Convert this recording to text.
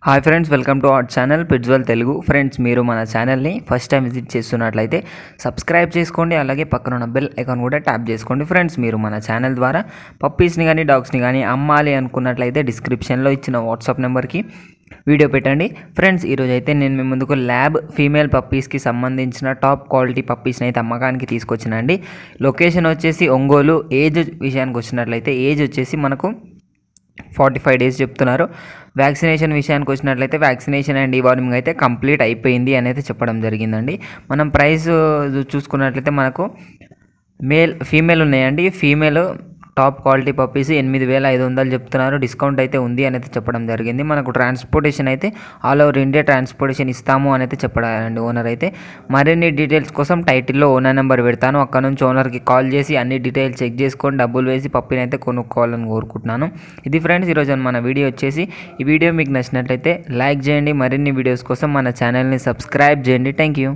Hi friends, welcome to our channel పిట్జ్వెల్ Telugu. Friends, మీరు మన ఛానల్ని ఫస్ట్ టైం విజిట్ చేస్తున్నట్లయితే సబ్స్క్రైబ్ చేసుకోండి, అలాగే పక్కన ఉన్న బెల్ ఐకాన్ కూడా ట్యాప్ చేసుకోండి. ఫ్రెండ్స్, మీరు మన ఛానల్ ద్వారా పప్పీస్ని కానీ డాగ్స్ని కానీ అమ్మాలి అనుకున్నట్లయితే డిస్క్రిప్షన్లో ఇచ్చిన వాట్సాప్ నెంబర్కి వీడియో పెట్టండి. ఫ్రెండ్స్, ఈరోజు అయితే నేను మీ ముందుకు ల్యాబ్ ఫీమేల్ పప్పీస్కి సంబంధించిన టాప్ క్వాలిటీ పప్పీస్ని అయితే అమ్మకానికి తీసుకొచ్చినండి. లొకేషన్ వచ్చేసి ఒంగోలు. ఏజ్ విషయానికి వచ్చినట్లయితే ఏజ్ వచ్చేసి మనకు 45 days చెప్తున్నారు. వ్యాక్సినేషన్ విషయానికి వచ్చినట్లయితే వ్యాక్సినేషన్ అండ్ డివార్మింగ్ అయితే కంప్లీట్ అయిపోయింది అని అయితే చెప్పడం జరిగిందండి. మనం ప్రైస్ చూసుకున్నట్లయితే మనకు ఫీమేల్ ఉన్నాయండి. ఫీమేల్ టాప్ క్వాలిటీ పప్పీస్ 8,500 చెప్తున్నారు. డిస్కౌంట్ అయితే ఉంది అని అయితే చెప్పడం జరిగింది. మనకు ట్రాన్స్పోర్టేషన్ అయితే ఆల్ ఓవర్ ఇండియా ట్రాన్స్పోర్టేషన్ ఇస్తాము అని అయితే చెప్పారండి ఓనర్ అయితే. మరిన్ని డీటెయిల్స్ కోసం టైటిల్లో ఓనర్ నెంబర్ పెడతాను, అక్కడ నుంచి ఓనర్కి కాల్ చేసి అన్ని డీటెయిల్స్ చెక్ చేసుకొని డబ్బులు వేసి పప్పీని అయితే కొనుక్కోవాలని కోరుకుంటున్నాను. ఇది ఫ్రెండ్స్ ఈరోజు మన వీడియో వచ్చేసి. ఈ వీడియో మీకు నచ్చినట్లయితే లైక్ చేయండి. మరిన్ని వీడియోస్ కోసం మన ఛానల్ని సబ్స్క్రైబ్ చేయండి. Thank you.